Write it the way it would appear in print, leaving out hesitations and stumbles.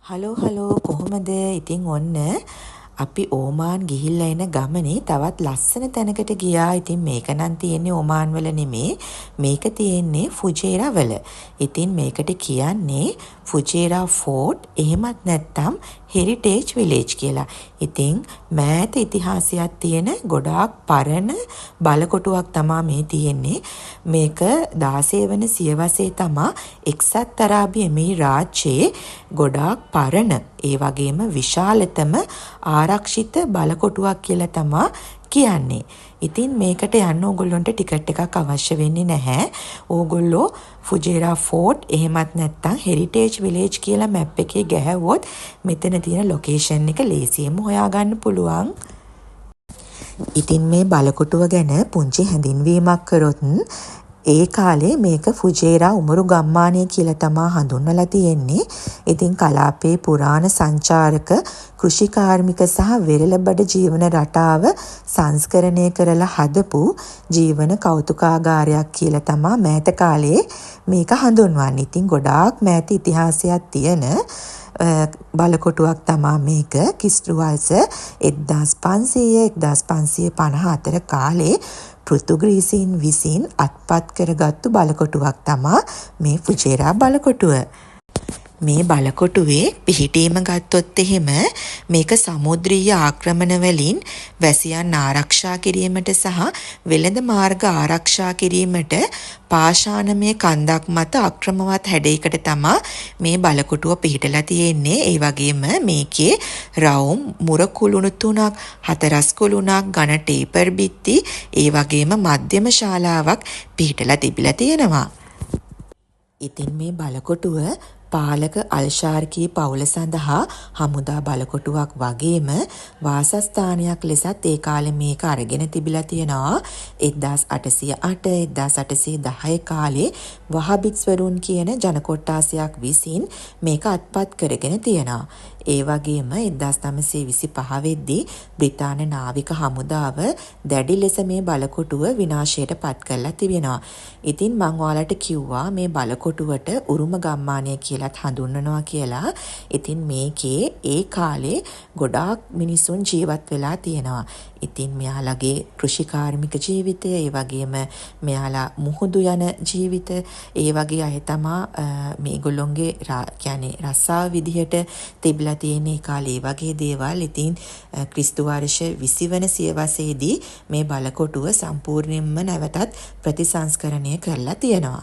Hello කොහොමද? ඉතින් ඔන්න අපි ඕමාන් ගිහිල්ලා එන ගමනේ තවත් ලස්සන තැනකට ගියා. ඉතින් මේක නම් තියෙන්නේ ඕමාන් වල නෙමේ. මේක තියෙන්නේ ෆුජේරා වල. ඉතින් මේකට කියන්නේ ෆුජේරා ෆෝර්ට් එහෙමත් නැත්නම් හෙරිටේජ් විලේජ් කියලා. ඉතින් මෑත ඉතිහාසයක් තියෙන ගොඩාක් පරණ බලකොටුවක් තමා මේ තියෙන්නේ. මේක 16 වන සියවසේ තමා එක්සත් අරාබි එමිරාජ්‍යයේ ගොඩාක් පරණ ඒ වගේම විශාලතම ආරක්ෂිත බලකොටුවක් කියලා තමා කියන්නේ. ඉතින් මේකට යන්න ඕගොල්ලන්ට ටිකට් එකක් අවශ්‍ය වෙන්නේ නැහැ. ඕගොල්ලෝ ෆුජේරා ෆෝර්ට් එහෙමත් නැත්නම් හෙරිටේජ් විලේජ් කියලා මැප් එකේ ගැහැව්වොත් මෙතන තියෙන ලොකේෂන් එක ලේසියෙන්ම හොයාගන්න පුළුවන්. ඉතින් මේ බලකොටුව ගැන පුංචි හැඳින්වීමක් කරොත් ඒ කාලේ මේක ෆුජේරා උමරු ගම්මානය කියලා තමා හඳුන්වලා තියෙන්නේ. ඉතින් කලාපයේ පුරාණ සංචාරක කෘෂිකාර්මික සහ වෙරළබඩ ජීවන රටාව සංස්කරණය කරලා හදපු ජීවන කෞතුකාගාරයක් කියලා තමා මෑත කාලේ මේක හඳුන්වන්නේ. ඉතින් ගොඩාක් මෑත ඉතිහාසයක් තියෙන බලකොටුවක් තමා මේක. ක්‍රිස්තු වර්ෂ 1500 කාලේ පෘතුගීසීන් විසින් අත්පත් කරගත්තු බලකොටුවක් තමා මේ ෆුජේරා බලකොටුව. මේ බලකොටුවේ පිහිටීම ගත්තොත් එහෙම මේක සමුද්‍රීය ආක්‍රමණ වලින් වැසියන් ආරක්ෂා කිරීමට සහ වෙළඳ මාර්ග ආරක්ෂා කිරීමට පාෂාණමය කන්දක් මත අක්‍රමවත් හැඩයකට තමා මේ බලකොටුව පිහිටලා තියෙන්නේ. ඒ වගේම මේකේ රවුම් මුර කුළුණු 3ක්, හතරස් කුළුණක්, ඝන ටේපර් බිත්ති, ඒ වගේම මධ්‍යම ශාලාවක් පිහිටලා තිබිලා තියෙනවා. ඉතින් මේ බලකොටුව පාලක අල්ෂාර්කී පවුල සඳහා හමුදා බලකොටුවක් වගේම වාසස්ථානයක් ලෙසත් ඒ කාලේ මේක අරගෙන තිබිලා තියෙනවා. 1808 1810 කාලේ වහබිත්ස්වරුන් කියන ජන කොට්ටාසයක් විසින් මේක අත්පත් කරගෙන තියෙනවා. ඒ වගේම 1925 වෙද්දී බ්‍රිතාන්‍ය නාවික හමුදාව දැඩි ලෙස මේ බලකොටුව විනාශයට පත් කරලා තිබෙනවා. ඉතින් මම ඔයාලට කිව්වා මේ බලකොටුවට උරුම ගම්මානය කියලාත් හඳුන්වනවා කියලා. ඉතින් මේකේ ඒ කාලේ ගොඩාක් මිනිසුන් ජීවත් වෙලා තියෙනවා. ඉතින් මෙයාලගේ කෘෂිකාර්මික ජීවිතය, ඒ වගේම මෙයාලා මුහුදු යන ජීවිත, ඒ වගේ අය තමා මේගොල්ලොන්ගේ කියන්නේ රස්සාව විදිහට තිබිලා තියෙන ඒ කාලේ වගේ දේවල්. ඉතින් ක්‍රිස්තු වර්ෂ 20 වන සියවසේදී මේ බලකොටුව සම්පූර්ණයෙන්ම නැවතත් ප්‍රතිසංස්කරණය කරලා තියෙනවා.